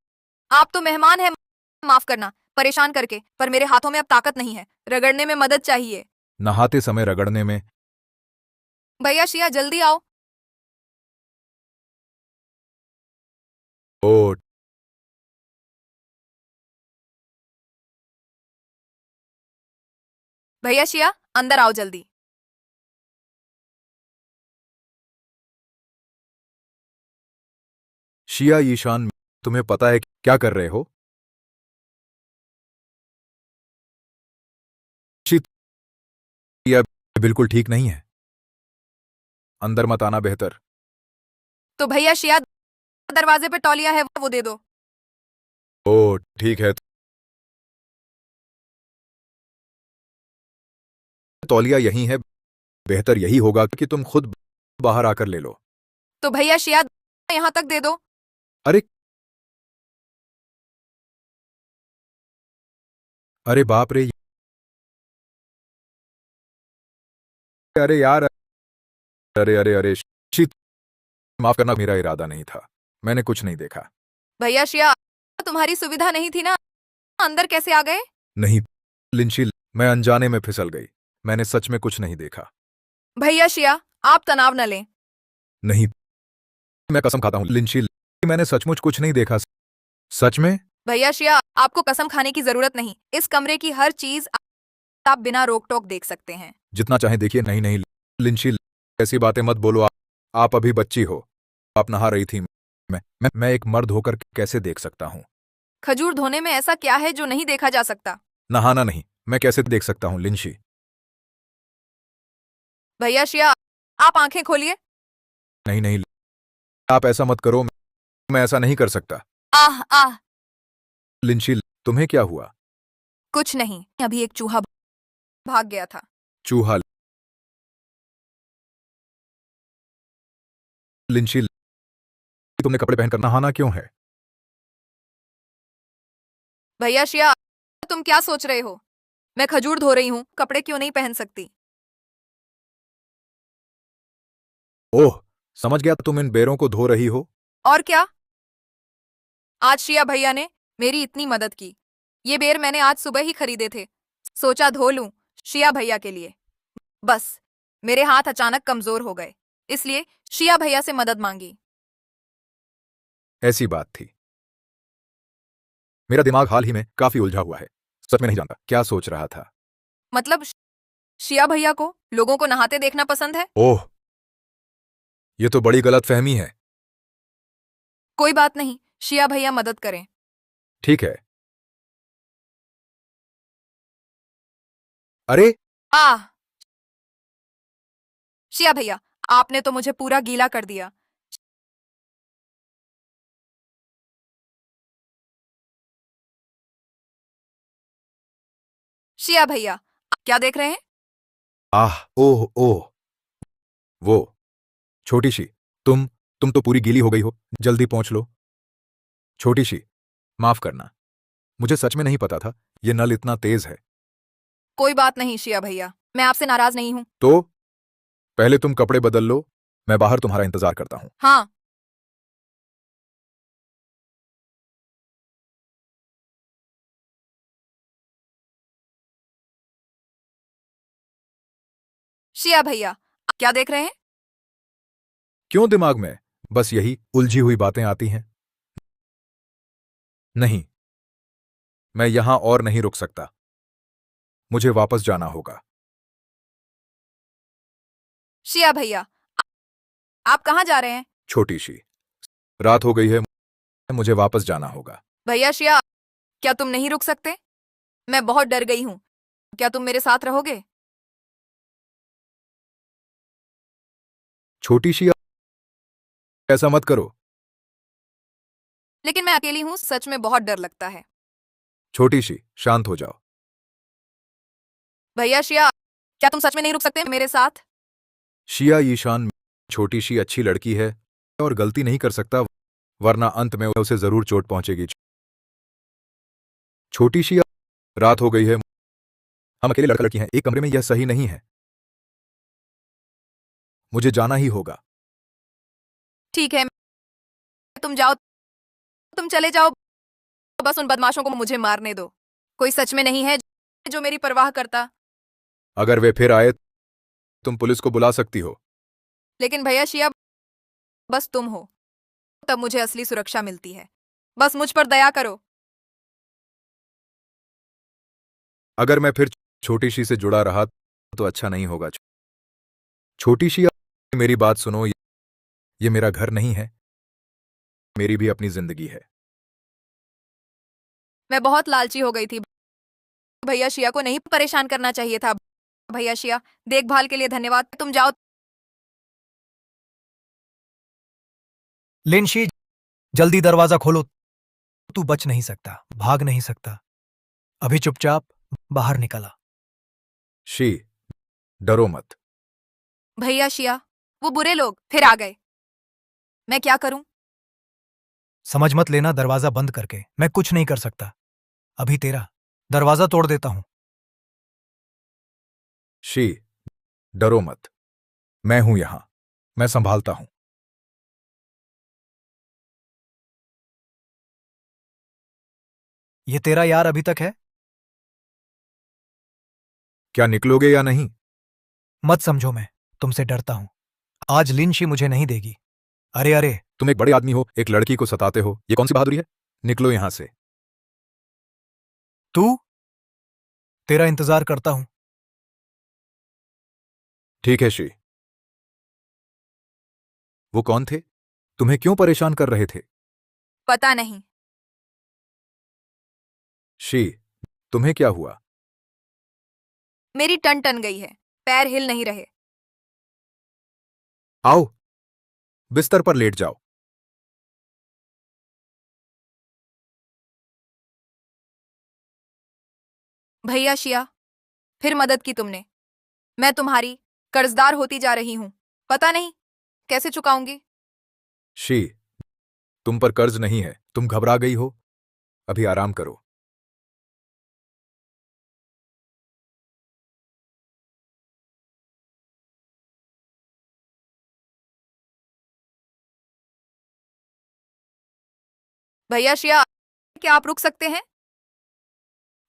आप तो मेहमान हैं, माफ करना परेशान करके, पर मेरे हाथों में अब ताकत नहीं है, रगड़ने में मदद चाहिए। नहाते समय रगड़ने में? भैया शिया जल्दी आओ। ओ, भैया शिया अंदर आओ जल्दी। शिया ईशान, तुम्हें पता है क्या कर रहे हो? शिया बिल्कुल ठीक नहीं है, अंदर मत आना बेहतर। तो भैया शिया दरवाजे पे तौलिया है वो दे दो। ओ ठीक है, तौलिया यहीं है, बेहतर यही होगा कि तुम खुद बाहर आकर ले लो। तो भैया शिया यहाँ तक दे दो। अरे अरे बाप रे, अरे यार, अरे अरे अरे शीत, माफ करना, मेरा इरादा नहीं था, मैंने कुछ नहीं देखा। भैया शिया तुम्हारी सुविधा नहीं थी ना, अंदर कैसे आ गए? नहीं लिंशी, मैं अनजाने में फिसल गई, मैंने सच में कुछ नहीं देखा। भैया शिया आप तनाव न लें। नहीं, मैं कसम खाता हूं लिंशी, मैंने सचमुच कुछ नहीं देखा, सच में। भैया शिया आपको कसम खाने की जरूरत नहीं, इस कमरे की हर चीज आप बिना रोक टोक देख सकते हैं। जितना चाहे देखिए। नहीं नहीं लिंशी, ऐसी बातें मत बोलो, आप अभी बच्ची हो, आप नहा रही थी, मैं एक मर्द होकर कैसे देख सकता हूं? खजूर धोने में ऐसा क्या है जो नहीं देखा जा सकता? नहाना नहीं, मैं कैसे देख सकता हूं लिंशी? भैया शिया आप आंखें खोलिए। नहीं नहीं, आप ऐसा मत करो, मैं ऐसा नहीं कर सकता। आह आह, लिंशी, तुम्हें क्या हुआ? कुछ नहीं, अभी एक चूहा भाग गया था। चूहा? लिंशी, तुमने कपड़े पहनकर नहाना क्यों है? भैया शिया तुम क्या सोच रहे हो? मैं खजूर धो रही हूँ, कपड़े क्यों नहीं पहन सकती? ओह, समझ गया, तुम इन बेरों को धो रही हो। और क्या, आज शिया भैया ने मेरी इतनी मदद की। ये बेर मैंने आज सुबह ही खरीदे थे, सोचा धो लूं शिया भैया के लिए। बस मेरे हाथ अचानक कमजोर हो गए, इसलिए शिया भैया से मदद मांगी। ऐसी बात थी। मेरा दिमाग हाल ही में काफी उलझा हुआ है, सच में नहीं जानता क्या सोच रहा था। मतलब शिया भैया को लोगों को नहाते देखना पसंद है? ओह, ये तो बड़ी गलतफहमी है। कोई बात नहीं, शिया भैया मदद करें। ठीक है। अरे आह, शिया भैया आपने तो मुझे पूरा गीला कर दिया। शिया भैया आप क्या देख रहे हैं? आह, ओह ओह, वो छोटी सी, तुम तो पूरी गीली हो गई हो, जल्दी पहुंच लो। छोटी सी, माफ करना, मुझे सच में नहीं पता था ये नल इतना तेज है। कोई बात नहीं शिया भैया, मैं आपसे नाराज नहीं हूं। तो पहले तुम कपड़े बदल लो, मैं बाहर तुम्हारा इंतजार करता हूं। हाँ। शिया भैया आप क्या देख रहे हैं? क्यों, दिमाग में बस यही उलझी हुई बातें आती हैं। नहीं, मैं यहां और नहीं रुक सकता, मुझे वापस जाना होगा। शिया भैया आप कहाँ जा रहे हैं? छोटी सी, रात हो गई है, मुझे वापस जाना होगा। भैया शिया क्या तुम नहीं रुक सकते? मैं बहुत डर गई हूं, क्या तुम मेरे साथ रहोगे? छोटी सी, ऐसा मत करो। लेकिन मैं अकेली हूं, सच में बहुत डर लगता है। छोटी सी, शांत हो जाओ। भैया शिया क्या तुम सच में नहीं रुक सकते मेरे साथ? शिया ईशान, छोटी सी अच्छी लड़की है और गलती नहीं कर सकता, वरना अंत में उसे जरूर चोट पहुंचेगी। छोटी सी, रात हो गई है, हम अकेले लड़का लड़की हैं एक कमरे में, यह सही नहीं है, मुझे जाना ही होगा। ठीक है तुम जाओ, तुम चले जाओ। बस उन बदमाशों को मुझे मारने दो। कोई सच में नहीं है जो मेरी परवाह करता। अगर वे फिर आए तुम पुलिस को बुला सकती हो। लेकिन भैया शिया, बस तुम हो तब मुझे असली सुरक्षा मिलती है। बस मुझ पर दया करो। अगर मैं फिर छोटी शी से जुड़ा रहा तो अच्छा नहीं होगा। छोटी शी, मेरी बात सुनो। ये मेरा घर नहीं है, मेरी भी अपनी जिंदगी है। मैं बहुत लालची हो गई थी। भैया शिया को नहीं परेशान करना चाहिए था। भैया शिया, देखभाल के लिए धन्यवाद। तुम जाओ। लिनशी, जल्दी दरवाजा खोलो। तू बच नहीं सकता, भाग नहीं सकता। अभी चुपचाप बाहर निकला। शी, डरो मत। भैया शिया, वो बुरे लोग फिर आ गए। मैं क्या करूं? समझ मत लेना दरवाजा बंद करके। मैं कुछ नहीं कर सकता। अभी तेरा दरवाजा तोड़ देता हूं। शी, डरो मत। मैं हूं यहां, मैं संभालता हूं। ये तेरा यार अभी तक है? क्या निकलोगे या नहीं? मत समझो मैं तुमसे डरता हूं। आज लिनशी मुझे नहीं देगी। अरे अरे, तुम एक बड़े आदमी हो, एक लड़की को सताते हो, ये कौन सी बहादुरी है? निकलो यहां से। तू? तेरा इंतजार करता हूं। ठीक है शी। वो कौन थे? तुम्हें क्यों परेशान कर रहे थे? पता नहीं। शी, तुम्हें क्या हुआ? मेरी टन टन गई है। पैर हिल नहीं रहे। आओ, बिस्तर पर लेट जाओ। भैया शिया, फिर मदद की तुमने। मैं तुम्हारी कर्जदार होती जा रही हूं। पता नहीं कैसे चुकाऊंगी। शी, तुम पर कर्ज नहीं है, तुम घबरा गई हो। अभी आराम करो। भैया शिया, क्या आप रुक सकते हैं?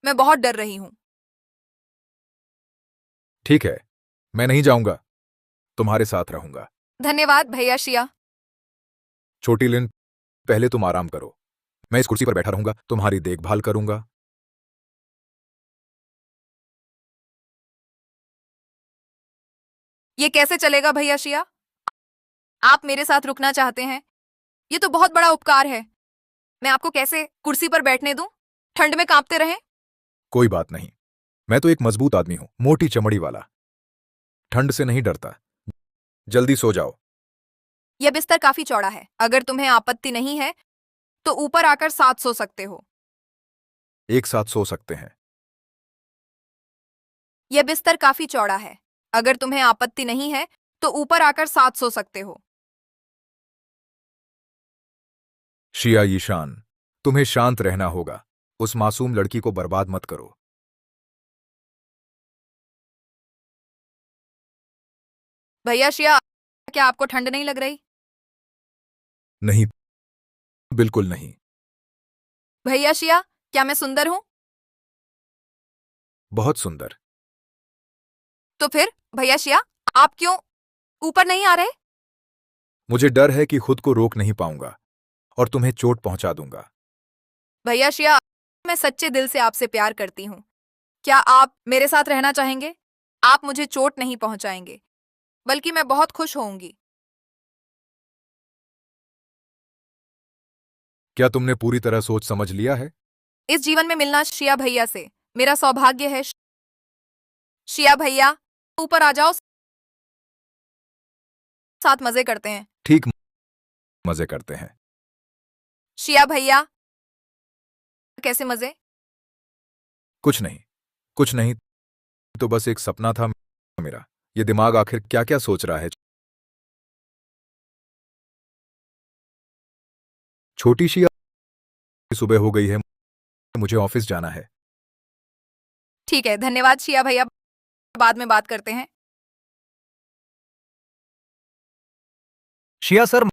मैं बहुत डर रही हूं। ठीक है, मैं नहीं जाऊंगा, तुम्हारे साथ रहूंगा। धन्यवाद भैया शिया। छोटी लिन, पहले तुम आराम करो। मैं इस कुर्सी पर बैठा रहूंगा, तुम्हारी देखभाल करूंगा। ये कैसे चलेगा भैया शिया? आप मेरे साथ रुकना चाहते हैं? ये तो बहुत बड़ा उपकार है। मैं आपको कैसे कुर्सी पर बैठने दूं? ठंड में कांपते रहें? कोई बात नहीं, मैं तो एक मजबूत आदमी हूं, मोटी चमड़ी वाला। ठंड से नहीं डरता। जल्दी सो जाओ। यह बिस्तर काफी चौड़ा है। अगर तुम्हें आपत्ति नहीं है तो ऊपर आकर साथ सो सकते हो। एक साथ सो सकते हैं। यह बिस्तर काफी चौड़ा है। अगर तुम्हें आपत्ति नहीं है तो ऊपर आकर साथ सो सकते हो। शिया ईशान, तुम्हें शांत रहना होगा। उस मासूम लड़की को बर्बाद मत करो। भैया शिया, क्या आपको ठंड नहीं लग रही? नहीं, बिल्कुल नहीं। भैया शिया, क्या मैं सुंदर हूं? बहुत सुंदर। तो फिर भैया शिया, आप क्यों ऊपर नहीं आ रहे? मुझे डर है कि खुद को रोक नहीं पाऊंगा और तुम्हें चोट पहुंचा दूंगा। भैया शिया, मैं सच्चे दिल से आपसे प्यार करती हूँ। क्या आप मेरे साथ रहना चाहेंगे? आप मुझे चोट नहीं पहुंचाएंगे, बल्कि मैं बहुत खुश होऊंगी। क्या तुमने पूरी तरह सोच समझ लिया है? इस जीवन में मिलना शिया भैया से मेरा सौभाग्य है। शिया भैया, ऊपर आ जाओ, साथ मजे करते हैं। ठीक, मजे करते हैं। शिया भैया, कैसे मजे? कुछ नहीं, कुछ नहीं, तो बस एक सपना था मेरा। ये दिमाग आखिर क्या क्या सोच रहा है? छोटी सी सुबह हो गई है, मुझे ऑफिस जाना है। ठीक है, धन्यवाद शिया भैया। बाद में बात करते हैं। शिया सर,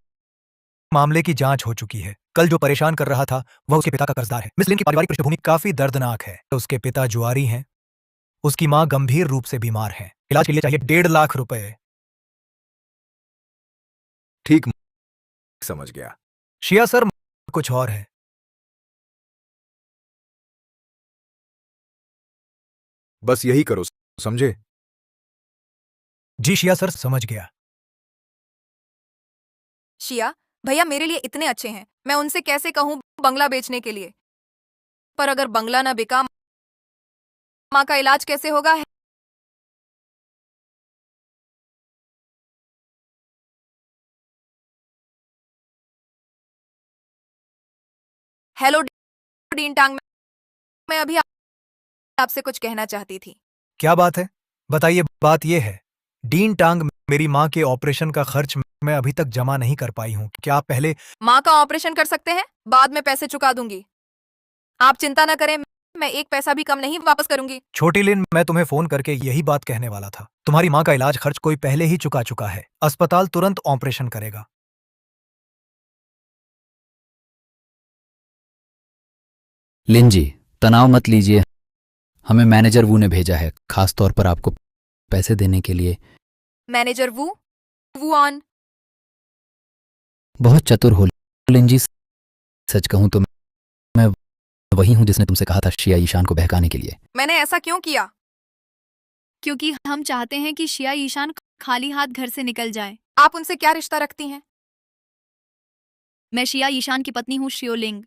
मामले की जांच हो चुकी है। कल जो परेशान कर रहा था वह उसके पिता का कर्जदार है। मिस लिन की पारिवारिक पृष्ठभूमि काफी दर्दनाक है। उसके पिता जुआरी हैं, उसकी मां गंभीर रूप से बीमार है। इलाज के लिए चाहिए 1.5 लाख रुपए। ठीक, समझ गया। शिया सर, कुछ और है। बस यही करो, समझे? जी शिया सर, समझ गया। शिया, भैया मेरे लिए इतने अच्छे हैं, मैं उनसे कैसे कहूँ बंगला बेचने के लिए? पर अगर बंगला ना बिका, माँ का इलाज कैसे होगा? हेलो डीन टांग, मैं अभी आपसे कुछ कहना चाहती थी। क्या बात है, बताइए। बात यह है, डीन टांग, मेरी मां के ऑपरेशन का खर्च मैं अभी तक जमा नहीं कर पाई हूं। क्या आप पहले माँ का ऑपरेशन कर सकते हैं, बाद में पैसे चुका दूंगी। आप चिंता न करें, मैं एक पैसा भी कम नहीं वापस करूंगी। छोटी लिन, मैं तुम्हें फोन करके यही बात कहने वाला था। तुम्हारी मां का इलाज खर्च कोई पहले ही चुका चुका है। अस्पताल तुरंत ऑपरेशन करेगा। लिन जी, तनाव मत लीजिए। हमें मैनेजर वू ने भेजा है, खास तौर पर आपको पैसे देने के लिए। मैनेजर वू? वू ऑन? बहुत चतुर हो लिन जी। सच कहूं तो मैं वही हूं जिसने तुमसे कहा था शिया ईशान को बहकाने के लिए। मैंने ऐसा क्यों किया? क्योंकि हम चाहते हैं कि शिया ईशान खाली हाथ घर से निकल जाए। आप उनसे क्या रिश्ता रखती हैं? मैं शिया ईशान की पत्नी हूँ, शियोलिंग।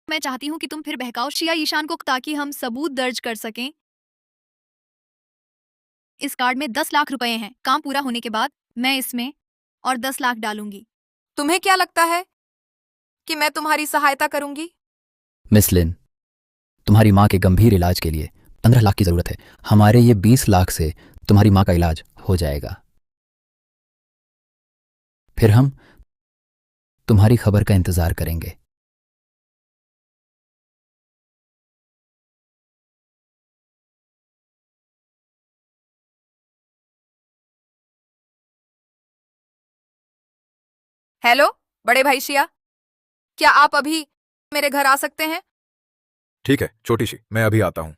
मैं चाहती हूँ कि तुम फिर बहकाओ शिया ईशान को ताकि हम सबूत दर्ज कर सकें। इस कार्ड में 10 लाख रुपए हैं। काम पूरा होने के बाद मैं इसमें और 10 लाख डालूंगी। तुम्हें क्या लगता है कि मैं तुम्हारी सहायता करूंगी? मिस लिन, तुम्हारी मां के गंभीर इलाज के लिए 15 लाख की जरूरत है। हमारे ये 20 लाख से तुम्हारी मां का इलाज हो जाएगा। फिर हम तुम्हारी खबर का इंतजार करेंगे। हेलो बड़े भाई शिया, क्या आप अभी मेरे घर आ सकते हैं? ठीक है छोटी सी, मैं अभी आता हूं।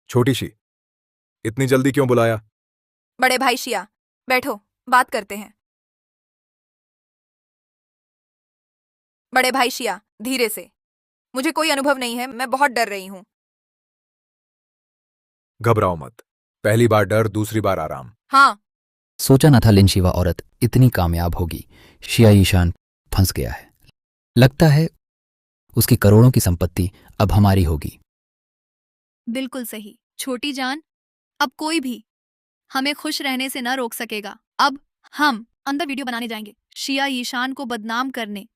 छोटी सी, इतनी जल्दी क्यों बुलाया? बड़े भाई शिया, बैठो, बात करते हैं। बड़े भाई शिया, धीरे से। मुझे कोई अनुभव नहीं है, मैं बहुत डर रही हूँ। घबराओ मत, पहली बार डर, दूसरी बार आराम। हाँ, सोचा न था लिन शिवा औरत इतनी कामयाब होगी। शिया ईशान फंस गया है। लगता है उसकी करोड़ों की संपत्ति अब हमारी होगी। बिल्कुल सही छोटी जान, अब कोई भी हमें खुश रहने से न रोक सकेगा। अब हम अंदर वीडियो बनाने जाएंगे शिया ईशान को बदनाम करने।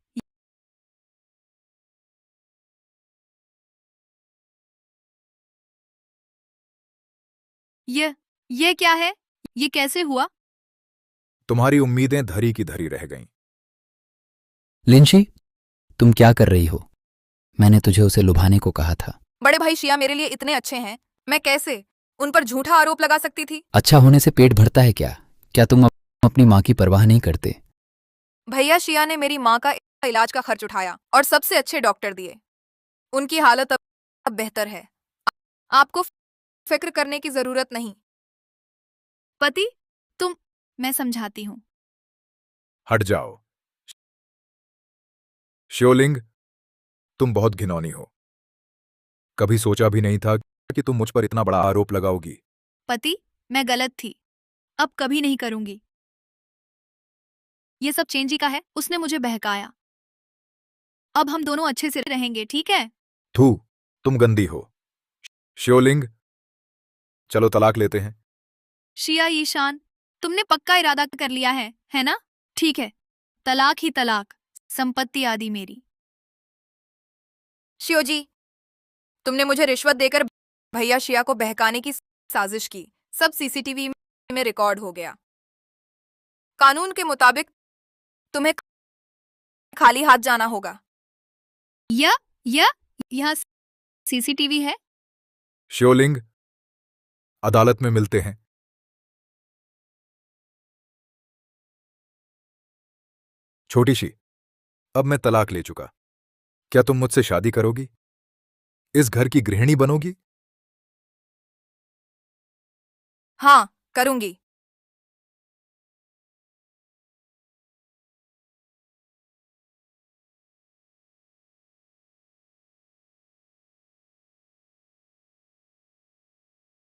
ये क्या है? ये कैसे हुआ? तुम्हारी उम्मीदें धरी की धरी रह गईं। लिंशी, तुम क्या कर रही हो? मैंने तुझे उसे लुभाने को कहा था। बड़े भाई शिया मेरे लिए इतने अच्छे हैं, मैं कैसे उन पर झूठा आरोप लगा सकती थी? अच्छा होने से पेट भरता है क्या? क्या तुम अपनी मां की परवाह नहीं करते? भैया शिया ने मेरी माँ का इलाज का खर्च उठाया और सबसे अच्छे डॉक्टर दिए। उनकी हालत अब बेहतर है। आपको फिक्र करने की जरूरत नहीं। पति, मैं समझाती हूँ। हट जाओ। शियोलिंग, तुम बहुत घिनौनी हो। कभी सोचा भी नहीं था कि तुम मुझ पर इतना बड़ा आरोप लगाओगी। पति, मैं गलत थी, अब कभी नहीं करूंगी। ये सब चेंजी का है, उसने मुझे बहकाया। अब हम दोनों अच्छे से रहेंगे, ठीक है? थू, तुम गंदी हो। शियोलिंग, चलो तलाक लेते हैं। शिया ईशान, तुमने पक्का इरादा कर लिया है ना? ठीक है, तलाक ही तलाक, संपत्ति आदि मेरी। शियो जी, तुमने मुझे रिश्वत देकर भैया शिया को बहकाने की साजिश की। सब सीसीटीवी में रिकॉर्ड हो गया। कानून के मुताबिक तुम्हें खाली हाथ जाना होगा। या यहाँ सीसीटीवी है? शियोलिंग, अदालत में मिलते हैं। छोटी सी, अब मैं तलाक ले चुका। क्या तुम मुझसे शादी करोगी? इस घर की गृहिणी बनोगी? हाँ, करूंगी।